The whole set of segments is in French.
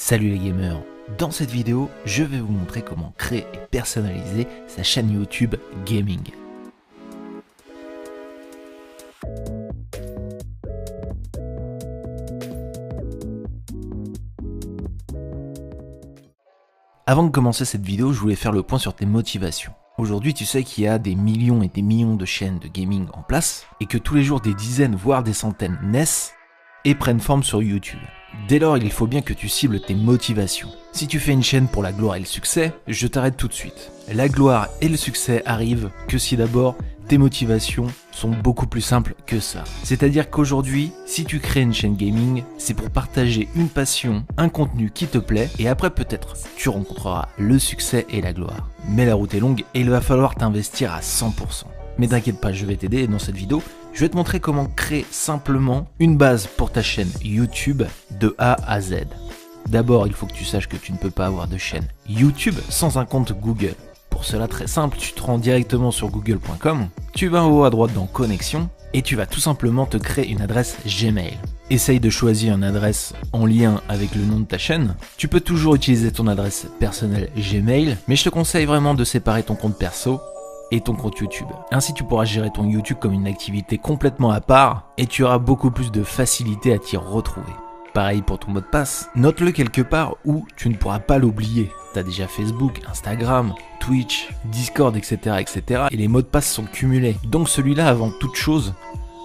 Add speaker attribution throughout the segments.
Speaker 1: Salut les gamers, dans cette vidéo, je vais vous montrer comment créer et personnaliser sa chaîne YouTube Gaming. Avant de commencer cette vidéo, je voulais faire le point sur tes motivations. Aujourd'hui, tu sais qu'il y a des millions et des millions de chaînes de gaming en place et que tous les jours des dizaines voire des centaines naissent et prennent forme sur YouTube. Dès lors, il faut bien que tu cibles tes motivations. Si tu fais une chaîne pour la gloire et le succès, je t'arrête tout de suite. La gloire et le succès arrivent que si d'abord tes motivations sont beaucoup plus simples que ça. C'est-à-dire qu'aujourd'hui, si tu crées une chaîne gaming, c'est pour partager une passion, un contenu qui te plaît, et après peut-être tu rencontreras le succès et la gloire. Mais la route est longue et il va falloir t'investir à 100%. Mais t'inquiète pas, je vais t'aider et dans cette vidéo, je vais te montrer comment créer simplement une base pour ta chaîne YouTube de A à Z. D'abord, il faut que tu saches que tu ne peux pas avoir de chaîne YouTube sans un compte Google. Pour cela, très simple, tu te rends directement sur google.com, tu vas en haut à droite dans Connexion et tu vas tout simplement te créer une adresse Gmail. Essaye de choisir une adresse en lien avec le nom de ta chaîne. Tu peux toujours utiliser ton adresse personnelle Gmail, mais je te conseille vraiment de séparer ton compte perso et ton compte YouTube. Ainsi tu pourras gérer ton YouTube comme une activité complètement à part et tu auras beaucoup plus de facilité à t'y retrouver. Pareil pour ton mot de passe, note-le quelque part où tu ne pourras pas l'oublier. T'as déjà Facebook, Instagram, Twitch, Discord, etc. et les mots de passe sont cumulés. Donc celui-là, avant toute chose,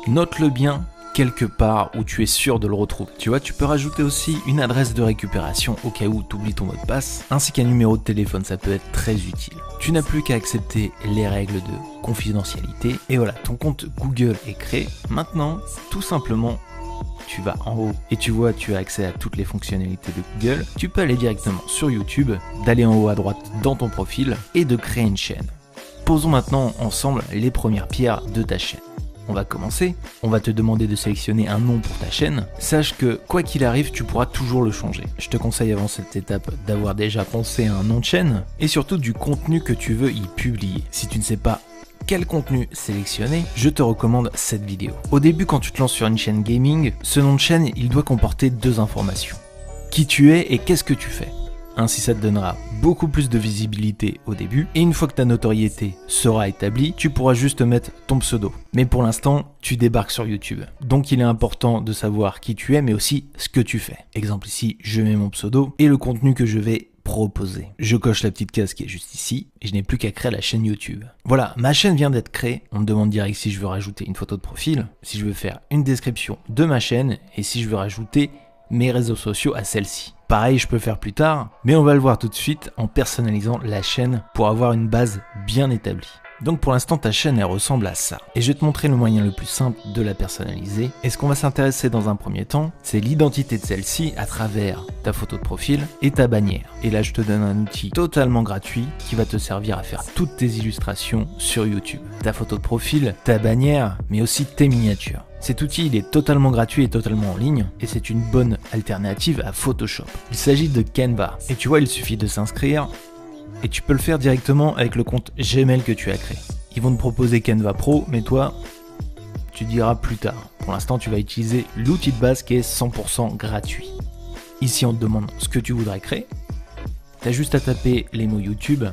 Speaker 1: note-le bien quelque part où tu es sûr de le retrouver. Tu vois, tu peux rajouter aussi une adresse de récupération au cas où tu oublies ton mot de passe, ainsi qu'un numéro de téléphone, ça peut être très utile. Tu n'as plus qu'à accepter les règles de confidentialité et voilà, ton compte Google est créé. Maintenant, tout simplement, tu vas en haut et tu vois, tu as accès à toutes les fonctionnalités de Google. Tu peux aller directement sur YouTube, d'aller en haut à droite dans ton profil et de créer une chaîne. Posons maintenant ensemble les premières pierres de ta chaîne. On va commencer, on va te demander de sélectionner un nom pour ta chaîne. Sache que quoi qu'il arrive, tu pourras toujours le changer. Je te conseille avant cette étape d'avoir déjà pensé à un nom de chaîne et surtout du contenu que tu veux y publier. Si tu ne sais pas quel contenu sélectionner, je te recommande cette vidéo. Au début, quand tu te lances sur une chaîne gaming, ce nom de chaîne, il doit comporter deux informations. Qui tu es et qu'est-ce que tu fais. Ainsi, ça te donnera beaucoup plus de visibilité au début. Et une fois que ta notoriété sera établie, tu pourras juste mettre ton pseudo. Mais pour l'instant, tu débarques sur YouTube. Donc, il est important de savoir qui tu es, mais aussi ce que tu fais. Exemple ici, je mets mon pseudo et le contenu que je vais proposer. Je coche la petite case qui est juste ici et je n'ai plus qu'à créer la chaîne YouTube. Voilà, ma chaîne vient d'être créée. On me demande direct si je veux rajouter une photo de profil, si je veux faire une description de ma chaîne et si je veux rajouter mes réseaux sociaux à celle-ci. Pareil, je peux faire plus tard, mais on va le voir tout de suite en personnalisant la chaîne pour avoir une base bien établie. Donc pour l'instant, ta chaîne, elle ressemble à ça. Et je vais te montrer le moyen le plus simple de la personnaliser. Et ce qu'on va s'intéresser dans un premier temps, c'est l'identité de celle-ci à travers ta photo de profil et ta bannière. Et là, je te donne un outil totalement gratuit qui va te servir à faire toutes tes illustrations sur YouTube. Ta photo de profil, ta bannière, mais aussi tes miniatures. Cet outil, il est totalement gratuit et totalement en ligne et c'est une bonne alternative à Photoshop. Il s'agit de Canva. Et tu vois, il suffit de s'inscrire et tu peux le faire directement avec le compte Gmail que tu as créé. Ils vont te proposer Canva Pro, mais toi, tu diras plus tard. Pour l'instant, tu vas utiliser l'outil de base qui est 100% gratuit. Ici, on te demande ce que tu voudrais créer. Tu as juste à taper les mots YouTube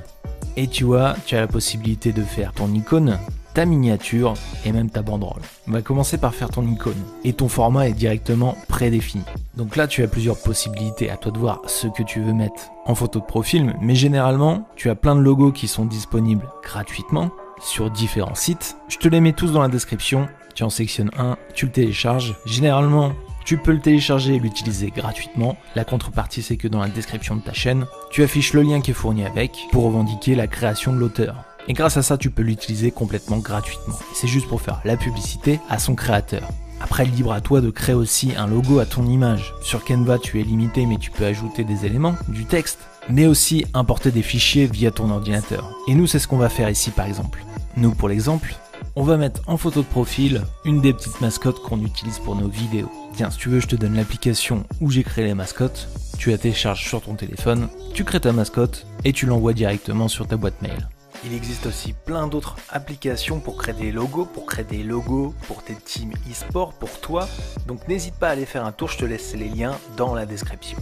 Speaker 1: et tu vois, tu as la possibilité de faire ton icône, ta miniature et même ta banderole. On va commencer par faire ton icône et ton format est directement prédéfini. Donc là, tu as plusieurs possibilités, à toi de voir ce que tu veux mettre en photo de profil, mais généralement, tu as plein de logos qui sont disponibles gratuitement sur différents sites. Je te les mets tous dans la description, tu en sélectionnes un, tu le télécharges. Généralement, tu peux le télécharger et l'utiliser gratuitement. La contrepartie, c'est que dans la description de ta chaîne, tu affiches le lien qui est fourni avec pour revendiquer la création de l'auteur. Et grâce à ça, tu peux l'utiliser complètement gratuitement. C'est juste pour faire la publicité à son créateur. Après, libre à toi de créer aussi un logo à ton image. Sur Canva, tu es limité, mais tu peux ajouter des éléments, du texte, mais aussi importer des fichiers via ton ordinateur. Et nous, c'est ce qu'on va faire ici, par exemple. Nous, pour l'exemple, on va mettre en photo de profil une des petites mascottes qu'on utilise pour nos vidéos. Tiens, si tu veux, je te donne l'application où j'ai créé les mascottes. Tu la télécharges sur ton téléphone, tu crées ta mascotte et tu l'envoies directement sur ta boîte mail. Il existe aussi plein d'autres applications pour créer des logos, pour tes teams e-sport, pour toi. Donc n'hésite pas à aller faire un tour, je te laisse les liens dans la description.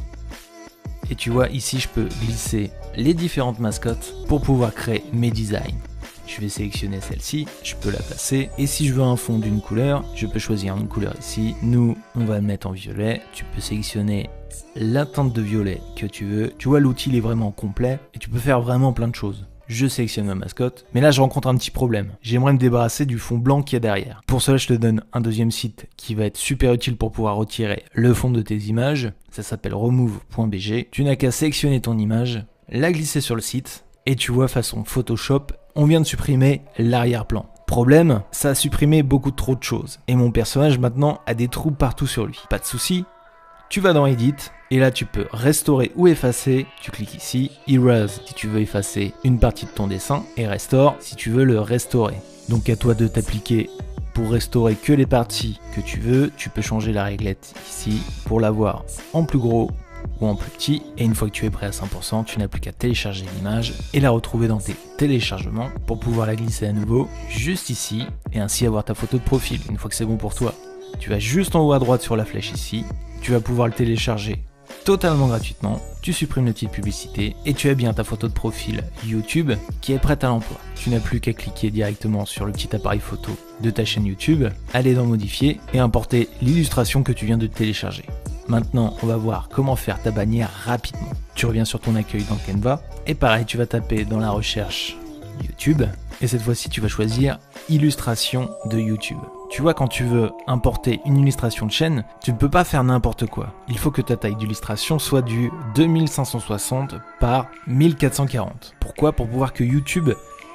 Speaker 1: Et tu vois ici je peux glisser les différentes mascottes pour pouvoir créer mes designs. Je vais sélectionner celle-ci, je peux la placer. Et si je veux un fond d'une couleur, je peux choisir une couleur ici. Nous, on va le mettre en violet. Tu peux sélectionner la teinte de violet que tu veux. Tu vois, l'outil il est vraiment complet et tu peux faire vraiment plein de choses. Je sélectionne ma mascotte, mais là je rencontre un petit problème. J'aimerais me débarrasser du fond blanc qu'il y a derrière. Pour cela, je te donne un deuxième site qui va être super utile pour pouvoir retirer le fond de tes images. Ça s'appelle remove.bg. Tu n'as qu'à sélectionner ton image, la glisser sur le site et tu vois façon Photoshop, on vient de supprimer l'arrière-plan. Problème, ça a supprimé beaucoup trop de choses. Et mon personnage maintenant a des trous partout sur lui. Pas de souci, tu vas dans Edit et là tu peux restaurer ou effacer. Tu cliques ici, Erase si tu veux effacer une partie de ton dessin et Restore si tu veux le restaurer. Donc à toi de t'appliquer pour restaurer que les parties que tu veux. Tu peux changer la réglette ici pour l'avoir en plus gros ou en plus petit, et une fois que tu es prêt à 100%, tu n'as plus qu'à télécharger l'image et la retrouver dans tes téléchargements pour pouvoir la glisser à nouveau juste ici et ainsi avoir ta photo de profil. Une fois que c'est bon pour toi, tu vas juste en haut à droite sur la flèche ici, tu vas pouvoir le télécharger totalement gratuitement, tu supprimes le titre publicité et tu as bien ta photo de profil YouTube qui est prête à l'emploi. Tu n'as plus qu'à cliquer directement sur le petit appareil photo de ta chaîne YouTube, aller dans modifier et importer l'illustration que tu viens de télécharger. Maintenant, on va voir comment faire ta bannière rapidement. Tu reviens sur ton accueil dans Canva et pareil, tu vas taper dans la recherche YouTube et cette fois-ci, tu vas choisir illustration de YouTube. Tu vois, quand tu veux importer une illustration de chaîne, tu ne peux pas faire n'importe quoi. Il faut que ta taille d'illustration soit du 2560 par 1440. Pourquoi? Pour pouvoir que YouTube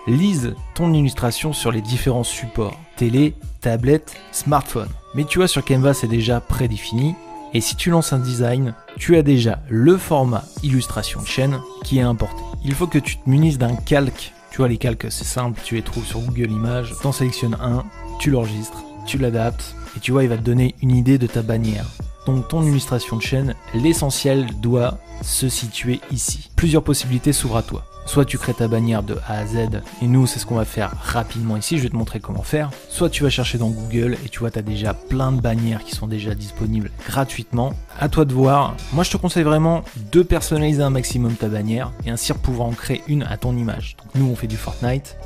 Speaker 1: lise ton illustration sur les différents supports, télé, tablette, smartphone. Mais tu vois, sur Canva, c'est déjà prédéfini. Et si tu lances un design, tu as déjà le format illustration de chaîne qui est importé. Il faut que tu te munisses d'un calque. Tu vois, les calques, c'est simple, tu les trouves sur Google Images, tu en sélectionnes un, tu l'enregistres, tu l'adaptes, et tu vois, il va te donner une idée de ta bannière. Donc ton illustration de chaîne, l'essentiel doit se situer ici. Plusieurs possibilités s'ouvrent à toi. Soit tu crées ta bannière de A à Z, et nous c'est ce qu'on va faire rapidement ici, je vais te montrer comment faire. Soit tu vas chercher dans Google, et tu vois, tu as déjà plein de bannières qui sont déjà disponibles gratuitement. À toi de voir. Moi je te conseille vraiment de personnaliser un maximum ta bannière, et ainsi pouvoir en créer une à ton image. Donc nous on fait du Fortnite,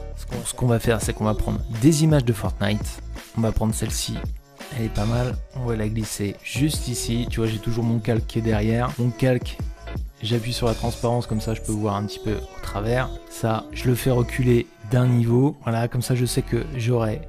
Speaker 1: ce qu'on va faire c'est qu'on va prendre des images de Fortnite, on va prendre celle-ci. Elle est pas mal, on va la glisser juste ici. Tu vois, j'ai toujours mon calque qui est derrière. Mon calque, j'appuie sur la transparence, comme ça je peux voir un petit peu au travers. Ça, je le fais reculer d'un niveau. Voilà, comme ça je sais que j'aurai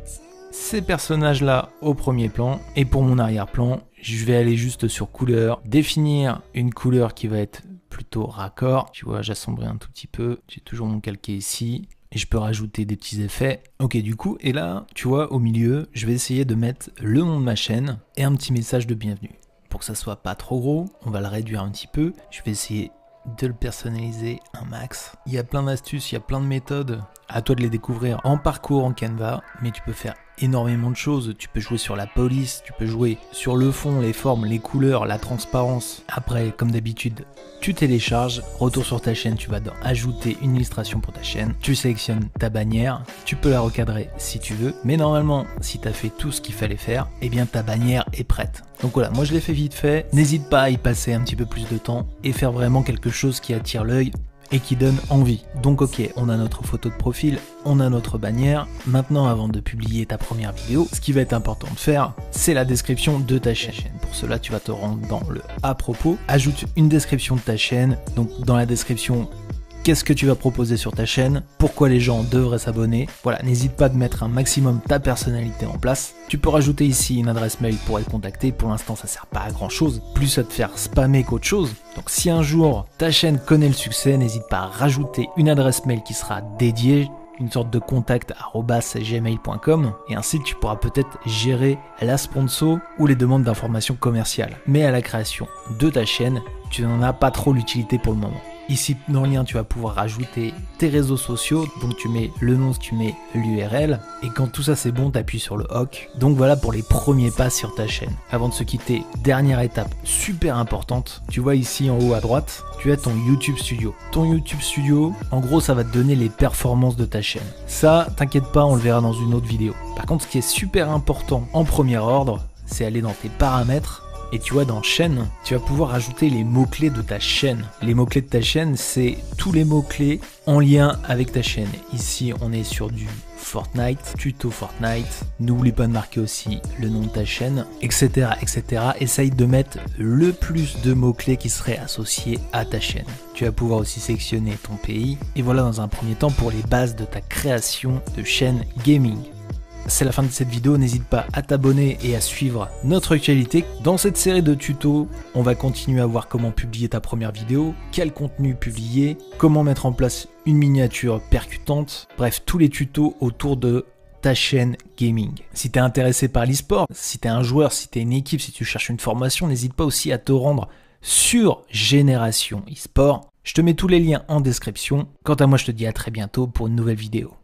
Speaker 1: ces personnages-là au premier plan. Et pour mon arrière-plan, je vais aller juste sur couleur, définir une couleur qui va être plutôt raccord. Tu vois, j'assombris un tout petit peu. J'ai toujours mon calqué ici. Et je peux rajouter des petits effets. Ok, du coup, et là, tu vois, au milieu, je vais essayer de mettre le nom de ma chaîne et un petit message de bienvenue. Pour que ça soit pas trop gros, on va le réduire un petit peu. Je vais essayer de le personnaliser un max. Il y a plein d'astuces, il y a plein de méthodes. À toi de les découvrir en parcours en Canva, mais tu peux faire énormément de choses. Tu peux jouer sur la police, tu peux jouer sur le fond, les formes, les couleurs, la transparence. Après, comme d'habitude, tu télécharges, retour sur ta chaîne, tu vas dans ajouter une illustration pour ta chaîne, tu sélectionnes ta bannière, tu peux la recadrer si tu veux, mais normalement, si tu as fait tout ce qu'il fallait faire, eh bien ta bannière est prête. Donc voilà, moi je l'ai fait vite fait, n'hésite pas à y passer un petit peu plus de temps et faire vraiment quelque chose qui attire l'œil et qui donne envie. Donc ok, on a notre photo de profil, on a notre bannière. Maintenant, avant de publier ta première vidéo, ce qui va être important de faire, c'est la description de ta chaîne. Pour cela, tu vas te rendre dans le à propos, ajoute une description de ta chaîne. Donc dans la description, qu'est-ce que tu vas proposer sur ta chaîne, pourquoi les gens devraient s'abonner. Voilà, n'hésite pas de mettre un maximum ta personnalité en place. Tu peux rajouter ici une adresse mail pour être contacté. Pour l'instant, ça sert pas à grand chose, plus à te faire spammer qu'autre chose. Donc si un jour ta chaîne connaît le succès, n'hésite pas à rajouter une adresse mail qui sera dédiée, une sorte de contact@gmail.com, et ainsi tu pourras peut-être gérer la sponsor ou les demandes d'informations commerciales. Mais à la création de ta chaîne, tu n'en as pas trop l'utilité pour le moment. Ici, dans le lien, tu vas pouvoir rajouter tes réseaux sociaux. Donc, tu mets le nom, tu mets l'URL. Et quand tout ça, c'est bon, tu appuies sur le OK. Donc, voilà pour les premiers pas sur ta chaîne. Avant de se quitter, dernière étape super importante. Tu vois ici en haut à droite, tu as ton YouTube Studio. Ton YouTube Studio, en gros, ça va te donner les performances de ta chaîne. Ça, t'inquiète pas, on le verra dans une autre vidéo. Par contre, ce qui est super important en premier ordre, c'est aller dans tes paramètres Et tu vois, dans chaîne, tu vas pouvoir ajouter les mots-clés de ta chaîne. Les mots-clés de ta chaîne, c'est tous les mots-clés en lien avec ta chaîne. Ici, on est sur du Fortnite, tuto Fortnite. N'oublie pas de marquer aussi le nom de ta chaîne, etc., etc. Essaye de mettre le plus de mots-clés qui seraient associés à ta chaîne. Tu vas pouvoir aussi sélectionner ton pays. Et voilà dans un premier temps pour les bases de ta création de chaîne gaming. C'est la fin de cette vidéo, n'hésite pas à t'abonner et à suivre notre actualité. Dans cette série de tutos, on va continuer à voir comment publier ta première vidéo, quel contenu publier, comment mettre en place une miniature percutante, bref, tous les tutos autour de ta chaîne gaming. Si tu es intéressé par l'e-sport, si tu es un joueur, si tu es une équipe, si tu cherches une formation, n'hésite pas aussi à te rendre sur Génération e-sport. Je te mets tous les liens en description. Quant à moi, je te dis à très bientôt pour une nouvelle vidéo.